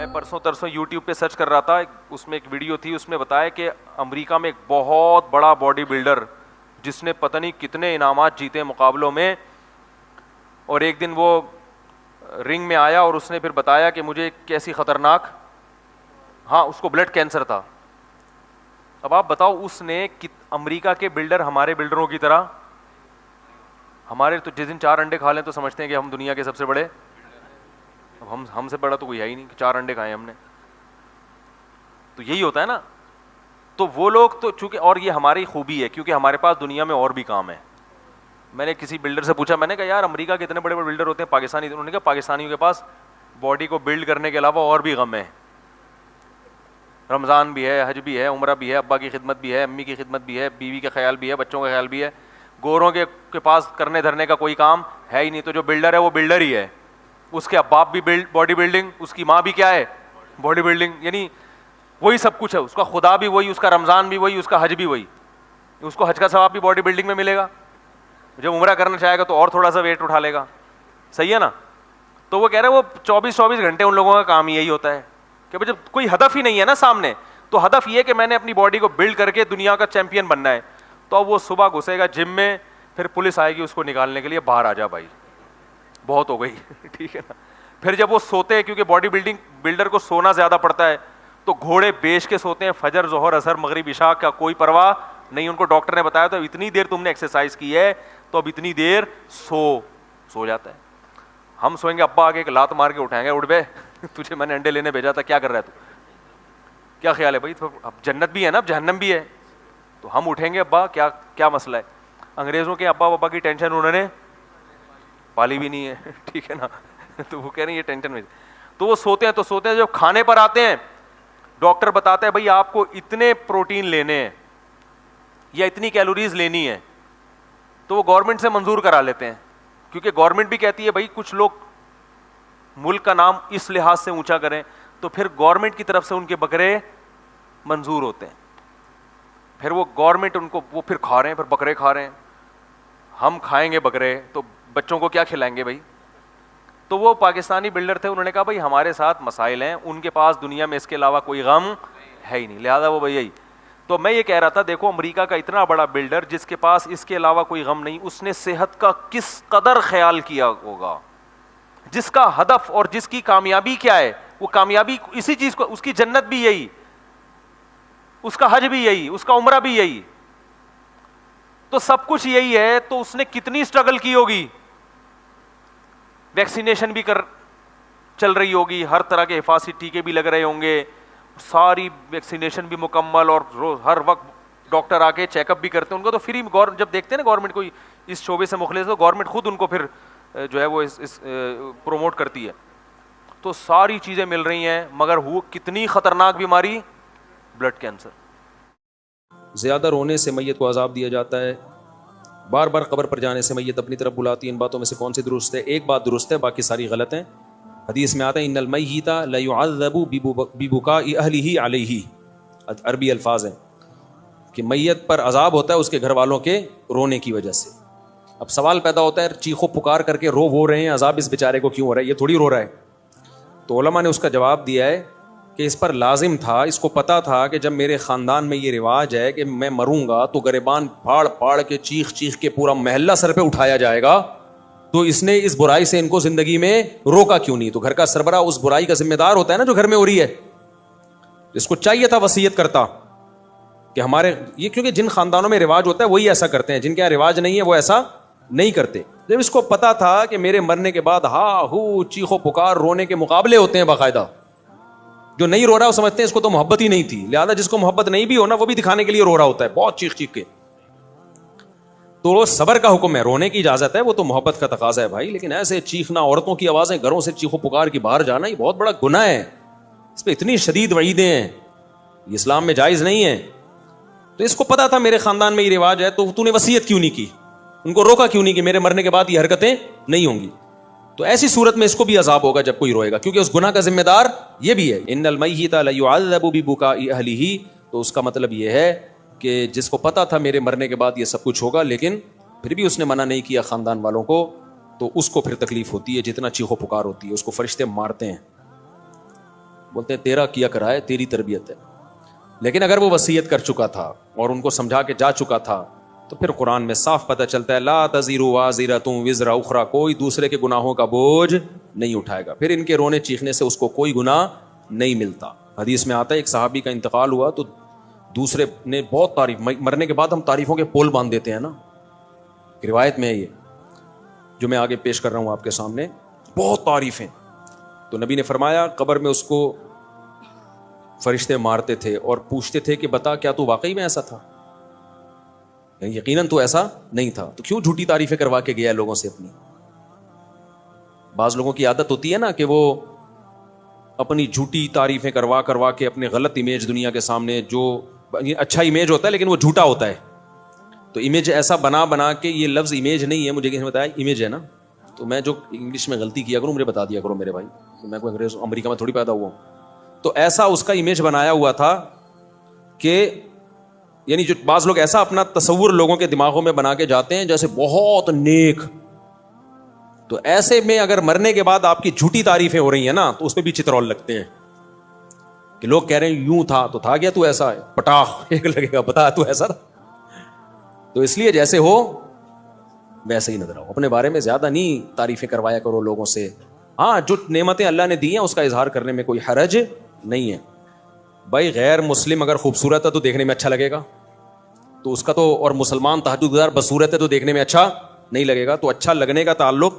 میں پرسوں ترسوں یوٹیوب پہ سرچ کر رہا تھا, اس میں ایک ویڈیو تھی, اس میں بتایا کہ امریکہ میں ایک بہت بڑا باڈی بلڈر جس نے پتہ نہیں کتنے انعامات جیتے مقابلوں میں, اور ایک دن وہ رنگ میں آیا اور اس نے پھر بتایا کہ مجھے کیسی خطرناک, ہاں اس کو بلڈ کینسر تھا. اب آپ بتاؤ اس نے امریکہ کے بلڈر ہمارے بلڈروں کی طرح, ہمارے تو جس دن 4 انڈے کھا لیں تو سمجھتے ہیں کہ ہم دنیا کے سب سے بڑے, اب ہم سے بڑا تو کوئی ہے ہی نہیں کہ 4 انڈے کھائے ہم نے. تو یہی ہوتا ہے نا. تو وہ لوگ تو چونکہ, اور یہ ہماری خوبی ہے کیونکہ ہمارے پاس دنیا میں اور بھی کام ہے. میں نے کسی بلڈر سے پوچھا, میں نے کہا یار امریکہ کے اتنے بڑے بڑے بلڈر ہوتے ہیں پاکستانی, انہوں نے کہا پاکستانیوں کے پاس باڈی کو بلڈ کرنے کے علاوہ اور بھی غم ہے, رمضان بھی ہے, حج بھی ہے, عمرہ بھی ہے, ابا کی خدمت بھی ہے, امی کی خدمت بھی ہے, بیوی کا خیال بھی ہے, بچوں کا خیال بھی ہے. گوروں کے پاس کرنے دھرنے کا کوئی کام ہے ہی نہیں. تو جو بلڈر ہے وہ بلڈر ہی ہے, اس کے باپ بھی باڈی بلڈنگ, اس کی ماں بھی کیا ہے باڈی بلڈنگ, یعنی وہی سب کچھ ہے. اس کا خدا بھی وہی, اس کا رمضان بھی وہی, اس کا حج بھی وہی. اس کو حج کا ثواب بھی باڈی بلڈنگ میں ملے گا. جب عمرہ کرنا چاہے گا تو اور تھوڑا سا ویٹ اٹھا لے گا, صحیح ہے نا. تو وہ کہہ رہے ہیں وہ 24 گھنٹے ان لوگوں کا کام یہی ہوتا ہے کہ جب کوئی ہدف ہی نہیں ہے نا سامنے, تو ہدف یہ کہ میں نے اپنی باڈی کو بلڈ کر کے دنیا کا چیمپئن بننا ہے. تو اب وہ صبح گھسے گا جم میں, پھر پولیس آئے گی اس کو نکالنے کے لیے, باہر آ جا بھائی بہت ہو گئی, ٹھیک ہے نا. پھر جب وہ سوتے ہیں, کیونکہ باڈی بلڈر کو سونا زیادہ پڑتا ہے, تو گھوڑے بیچ کے سوتے ہیں, فجر ظہر عصر مغرب عشاء کا کوئی پرواہ نہیں. ان کو ڈاکٹر نے بتایا تو اتنی دیر تم نے ایکسرسائز کی ہے تو اب اتنی دیر سو جاتا ہے. ہم سوئیں گے, ابا آگے ایک لات مار کے اٹھائیں گے, اٹھ بے تجھے میں نے انڈے لینے بھیجا تھا, کیا کر رہا ہے تو, کیا خیال ہے بھائی, تو اب جنت بھی ہے نا, اب جہنم بھی ہے. تو ہم اٹھیں گے, ابا کیا مسئلہ ہے. انگریزوں کے ابا کی ٹینشن انہوں نے پالی بھی نہیں ہے, ٹھیک ہے نا. تو وہ کہہ رہے ہیں یہ ٹینشن میں, تو وہ سوتے ہیں. تو سوتے ہیں, جب کھانے پر آتے ہیں ڈاکٹر بتاتا ہے بھائی آپ کو اتنے پروٹین لینے ہیں یا اتنی کیلوریز لینی ہے, تو وہ گورنمنٹ سے منظور کرا لیتے ہیں, کیونکہ گورنمنٹ بھی کہتی ہے بھائی کچھ لوگ ملک کا نام اس لحاظ سے اونچا کریں, تو پھر گورنمنٹ کی طرف سے ان کے بکرے منظور ہوتے ہیں. پھر وہ گورنمنٹ ان کو وہ پھر کھا رہے ہیں, پھر بکرے کھا رہے ہیں. ہم کھائیں گے بکرے تو بچوں کو کیا کھلائیں گے بھائی. تو وہ پاکستانی بلڈر تھے, انہوں نے کہا بھائی ہمارے ساتھ مسائل ہیں, ان کے پاس دنیا میں اس کے علاوہ کوئی غم ہے ہی نہیں, لہٰذا وہ بھائی یہی. تو میں یہ کہہ رہا تھا, دیکھو امریکہ کا اتنا بڑا بلڈر جس کے پاس اس کے علاوہ کوئی غم نہیں, اس نے صحت کا کس قدر خیال کیا ہوگا, جس کا ہدف اور جس کی کامیابی کیا ہے, وہ کامیابی اسی چیز کو, اس کی جنت بھی یہی, اس کا حج بھی یہی, اس کا عمرہ بھی یہی, تو سب کچھ یہی ہے. تو اس نے کتنی اسٹرگل کی ہوگی, ویکسینیشن بھی چل رہی ہوگی, ہر طرح کے حفاظتی ٹیکے بھی لگ رہے ہوں گے, ساری ویکسینیشن بھی مکمل, اور ہر وقت ڈاکٹر آ کے چیک اپ بھی کرتے ہیں ان کو. تو فری جب دیکھتے ہیں نا گورنمنٹ کوئی اس شعبے سے مخلص, تو گورنمنٹ خود ان کو پھر جو ہے وہ اس پروموٹ کرتی ہے. تو ساری چیزیں مل رہی ہیں, مگر وہ کتنی خطرناک بیماری, بلڈ کینسر. زیادہ رونے سے میت کو عذاب دیا جاتا ہے, بار بار قبر پر جانے سے میت اپنی طرف بلاتی ہے, ان باتوں میں سے کون سی درست ہے؟ ایک بات درست ہے, باقی ساری غلط ہیں. حدیث میں آتا ہے ان المیت لیعذب ببکاء اہلہ علیہ, عربی الفاظ ہیں کہ میت پر عذاب ہوتا ہے اس کے گھر والوں کے رونے کی وجہ سے. اب سوال پیدا ہوتا ہے, چیخو پکار کر کے رو رہے ہیں, عذاب اس بیچارے کو کیوں ہو رہا ہے, یہ تھوڑی رو رہا ہے. تو علماء نے اس کا جواب دیا ہے کہ اس پر لازم تھا, اس کو پتا تھا کہ جب میرے خاندان میں یہ رواج ہے کہ میں مروں گا تو گریبان پھاڑ کے چیخ کے پورا محلہ سر پہ اٹھایا جائے گا, تو اس نے اس برائی سے ان کو زندگی میں روکا کیوں نہیں. تو گھر کا سربراہ اس برائی کا ذمہ دار ہوتا ہے نا جو گھر میں ہو رہی ہے. اس کو چاہیے تھا وصیت کرتا کہ ہمارے یہ, کیونکہ جن خاندانوں میں رواج ہوتا ہے وہی ایسا کرتے ہیں, جن کے یہاں رواج نہیں ہے وہ ایسا نہیں کرتے. جب اس کو پتا تھا کہ میرے مرنے کے بعد چیخو پکار رونے کے مقابلے ہوتے ہیں باقاعدہ, جو نہیں رو رہا وہ سمجھتے ہیں اس کو تو محبت ہی نہیں تھی, لہذا جس کو محبت نہیں بھی ہونا وہ بھی دکھانے کے لیے رو رہا ہوتا ہے بہت چیخ کے. تو صبر کا حکم ہے, رونے کی اجازت ہے, وہ تو محبت کا تقاضا ہے بھائی, لیکن ایسے چیخنا, عورتوں کی آوازیں گھروں سے چیخو پکار کی باہر جانا, یہ بہت بڑا گناہ ہے, اس پہ اتنی شدید وعیدیں ہیں, یہ اسلام میں جائز نہیں ہے. تو اس کو پتا تھا میرے خاندان میں یہ رواج ہے, تو نے وصیت کیوں نہیں کی, ان کو روکا کیوں نہیں کہ میرے مرنے کے بعد یہ حرکتیں نہیں ہوں گی. تو ایسی صورت میں اس کو بھی عذاب ہوگا جب کوئی روئے گا, کیونکہ اس گناہ کا ذمہ دار یہ بھی ہے. ان المیت لیعذب ببکاء اہلہ, تو اس کا مطلب یہ ہے کہ جس کو پتا تھا میرے مرنے کے بعد یہ سب کچھ ہوگا, لیکن پھر بھی اس نے منع نہیں کیا خاندان والوں کو, تو اس کو پھر تکلیف ہوتی ہے, جتنا چیخو پکار ہوتی ہے اس کو فرشتے مارتے ہیں. بولتے ہیں تیرا کیا کرائے تیری تربیت ہے. لیکن اگر وہ وصیت کر چکا تھا اور ان کو سمجھا کے جا چکا تھا تو پھر قرآن میں صاف پتہ چلتا ہے لا تزر وازرۃ وزر اخری, کوئی دوسرے کے گناہوں کا بوجھ نہیں اٹھائے گا. پھر ان کے رونے چیخنے سے اس کو کوئی گناہ نہیں ملتا. حدیث میں آتا ہے ایک صحابی کا انتقال ہوا تو دوسرے نے بہت تعریف, مرنے کے بعد ہم تعریفوں کے پول باندھ دیتے ہیں نا, روایت میں ہے یہ جو میں آگے پیش کر رہا ہوں آپ کے سامنے, بہت تعریفیں. تو نبی نے فرمایا قبر میں اس کو فرشتے مارتے تھے اور پوچھتے تھے کہ بتا کیا تو واقعی میں ایسا تھا, یعنی یقیناً تو ایسا نہیں تھا, تو کیوں جھوٹی تعریفیں کروا کے گیا لوگوں سے اپنی. بعض لوگوں کی عادت ہوتی ہے نا کہ وہ اپنی جھوٹی تعریفیں کروا کے اپنے غلط امیج دنیا کے سامنے, جو اچھا امیج ہوتا ہے لیکن وہ جھوٹا ہوتا ہے, تو امیج ایسا بنا کے, یہ لفظ امیج نہیں ہے, مجھے کسی نے بتایا امیج ہے نا, تو میں جو انگلش میں غلطی کیا کروں مجھے بتا دیا کرو میرے بھائی, میں کوئی انگریز امریکہ میں تھوڑی پیدا ہوا ہوں. تو ایسا اس کا امیج بنایا ہوا تھا کہ یعنی جو بعض لوگ ایسا اپنا تصور لوگوں کے دماغوں میں بنا کے جاتے ہیں جیسے بہت نیک, تو ایسے میں اگر مرنے کے بعد آپ کی جھوٹی تعریفیں ہو رہی ہیں نا تو اس پہ بھی چترول لگتے ہیں کہ لوگ کہہ رہے ہیں یوں تھا تو تھا, گیا تو ایسا ہے, پٹاخ ایک لگے گا بتا تو ایسا تھا. تو اس لیے جیسے ہو ویسے ہی نظر آؤ, اپنے بارے میں زیادہ نہیں تعریفیں کروایا کرو لوگوں سے. ہاں جو نعمتیں اللہ نے دی ہیں اس کا اظہار کرنے میں کوئی حرج نہیں ہے. بھائی غیر مسلم اگر خوبصورت ہے تو دیکھنے میں اچھا لگے گا, تو اس کا تو, اور مسلمان تہجد گزار بدصورت ہے تو دیکھنے میں اچھا نہیں لگے گا. تو اچھا لگنے کا تعلق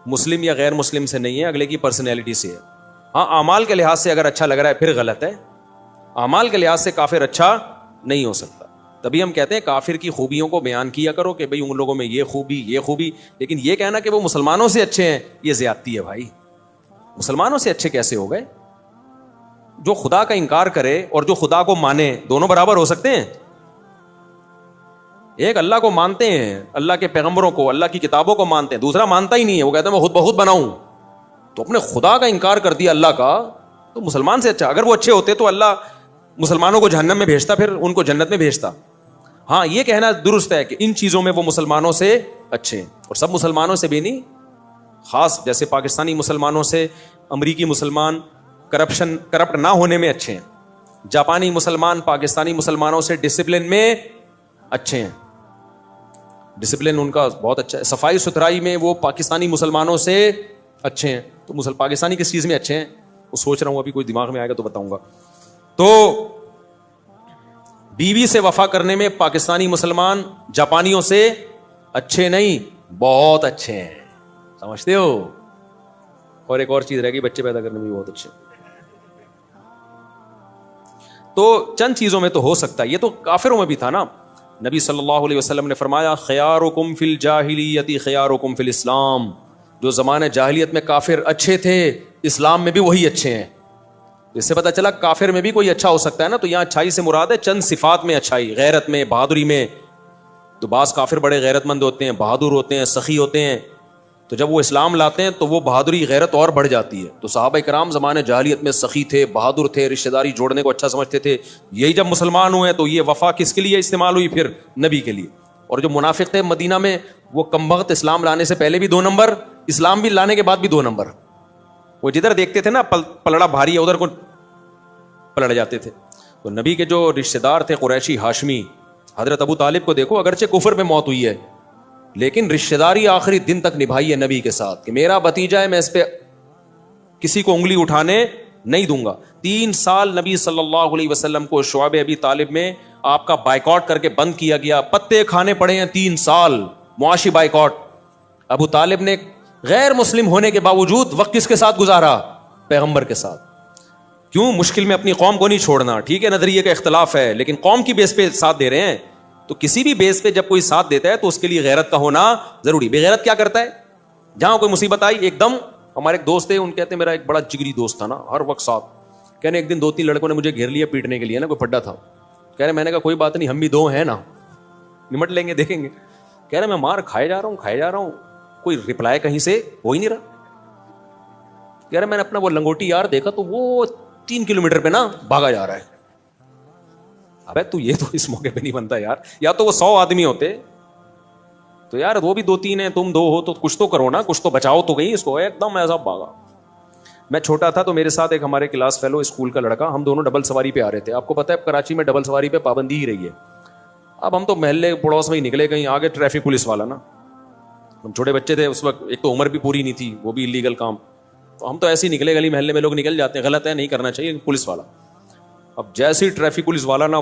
مسلم یا غیر مسلم سے نہیں ہے, اگلے کی پرسنالٹی سے ہے. ہاں اعمال کے لحاظ سے اگر اچھا لگ رہا ہے پھر غلط ہے, اعمال کے لحاظ سے کافر اچھا نہیں ہو سکتا. تبھی ہم کہتے ہیں کافر کی خوبیوں کو بیان کیا کرو کہ بھئی ان لوگوں میں یہ خوبی, لیکن یہ کہنا کہ وہ مسلمانوں سے اچھے ہیں یہ زیادتی ہے بھائی. مسلمانوں سے اچھے کیسے ہو گئے؟ جو خدا کا انکار کرے اور جو خدا کو مانے دونوں برابر ہو سکتے ہیں؟ ایک اللہ کو مانتے ہیں, اللہ کے پیغمبروں کو, اللہ کی کتابوں کو مانتے ہیں, دوسرا مانتا ہی نہیں ہے, وہ کہتا ہے میں خود بخود بناؤں. تو اپنے خدا کا انکار کر دیا اللہ کا, تو مسلمان سے اچھا. اگر وہ اچھے ہوتے تو اللہ مسلمانوں کو جہنم میں بھیجتا, پھر ان کو جنت میں بھیجتا. ہاں یہ کہنا درست ہے کہ ان چیزوں میں وہ مسلمانوں سے اچھے ہیں, اور سب مسلمانوں سے بھی نہیں, خاص جیسے پاکستانی مسلمانوں سے امریکی مسلمان کرپٹ نہ ہونے میں اچھے ہیں, جاپانی مسلمان پاکستانی مسلمانوں سے ڈسپلن میں اچھے ہیں, ڈسپلن ان کا بہت اچھا ہے, صفائی ستھرائی میں وہ پاکستانی مسلمانوں سے اچھے ہیں. تو پاکستانی کس چیز میں اچھے ہیں وہ سوچ رہا ہوں, ابھی کوئی دماغ میں آئے گا تو بتاؤں گا. تو بیوی سے وفا کرنے میں پاکستانی مسلمان جاپانیوں سے اچھے نہیں, بہت اچھے ہیں, سمجھتے ہو. اور ایک اور چیز رہ گئی, بچے پیدا کرنے میں بھی بہت اچھے. تو چند چیزوں میں تو ہو سکتا ہے, یہ تو کافروں میں بھی تھا نا. نبی صلی اللہ علیہ وسلم نے فرمایا خیارکم فی الجاہلیت خیارکم فی الاسلام, جو زمانے جاہلیت میں کافر اچھے تھے اسلام میں بھی وہی اچھے ہیں. اس سے پتہ چلا کافر میں بھی کوئی اچھا ہو سکتا ہے نا. تو یہاں اچھائی سے مراد ہے چند صفات میں اچھائی, غیرت میں, بہادری میں. تو بعض کافر بڑے غیرت مند ہوتے ہیں, بہادر ہوتے ہیں, سخی ہوتے ہیں, تو جب وہ اسلام لاتے ہیں تو وہ بہادری غیرت اور بڑھ جاتی ہے. تو صحابہ کرام زمانے جاہلیت میں سخی تھے, بہادر تھے, رشتہ داری جوڑنے کو اچھا سمجھتے تھے. یہی جب مسلمان ہوئے تو یہ وفا کس کے لیے استعمال ہوئی؟ پھر نبی کے لیے. اور جو منافق تھے مدینہ میں وہ کمبخت اسلام لانے سے پہلے بھی 2 نمبر, اسلام بھی لانے کے بعد بھی 2 نمبر. وہ جدھر دیکھتے تھے نا پلڑا بھاری ہے ادھر کو پلٹ جاتے تھے. تو نبی کے جو رشتہ دار تھے قریشی ہاشمی, حضرت ابو طالب کو دیکھو, اگرچہ کفر میں موت ہوئی ہے لیکن رشتہ داری آخری دن تک نبھائی ہے نبی کے ساتھ کہ میرا بھتیجا ہے, میں اس پہ کسی کو انگلی اٹھانے نہیں دوں گا. 3 سال نبی صلی اللہ علیہ وسلم کو شعب ابی طالب میں آپ کا بائیکاٹ کر کے بند کیا گیا, پتے کھانے پڑے ہیں 3 سال, معاشی بائیکاٹ. ابو طالب نے غیر مسلم ہونے کے باوجود وقت کس کے ساتھ گزارا؟ پیغمبر کے ساتھ. کیوں؟ مشکل میں اپنی قوم کو نہیں چھوڑنا. ٹھیک ہے نظریے کا اختلاف ہے لیکن قوم کی بیس پہ ساتھ دے رہے ہیں. تو کسی بھی بیس پہ جب کوئی ساتھ دیتا ہے تو اس کے لیے غیرت کا ہونا ضروری. بے غیرت کیا کرتا ہے؟ جہاں کوئی مصیبت آئی ایک دم, ہمارے ایک دوست تھے, ان کہتے ہیں میرا ایک بڑا جگری دوست تھا نا, ہر وقت ساتھ. کہنے ایک دن 2-3 لڑکوں نے مجھے گھیر لیا پیٹنے کے لیے نا, کوئی پھڈا تھا. کہہ رہے میں نے کہا کوئی بات نہیں, ہم بھی 2 ہیں نا, نمٹ لیں گے, دیکھیں گے. کہہ رہے میں مار کھائے جا رہا ہوں, کوئی رپلائی کہیں سے ہو ہی نہیں رہا. کہہ رہے میں نے اپنا وہ لنگوٹی یار دیکھا تو وہ 3 کلومیٹر پہ نا بھاگا جا رہا ہے. ابے تو یہ تو اس موقع پہ نہیں بنتا یار, یا تو وہ 100 آدمی ہوتے تو یار وہ بھی 2-3 ہیں, تم 2 ہو تو کچھ تو کرو نا, کچھ تو بچاؤ تو گئی اس کو. ایک دم ایسا بھاگا. میں چھوٹا تھا تو میرے ساتھ ایک ہمارے کلاس فیلو اسکول کا لڑکا, ہم دونوں ڈبل سواری پہ آ رہے تھے. آپ کو پتہ ہے کراچی میں ڈبل سواری پہ پابندی ہی رہی ہے. اب ہم تو محلے پڑوس میں ہی نکلے, کہیں آگے ٹریفک پولیس والا نا, ہم چھوٹے بچے تھے اس وقت, ایک تو عمر بھی پوری نہیں تھی, وہ بھی انلیگل کام, تو ہم تو ایسے ہی نکلے, گلی محلے میں لوگ نکل جاتے ہیں, غلط ہے نہیں کرنا چاہیے, پولیس والا. اب جیسے ہی ٹریفک پولیس والا نا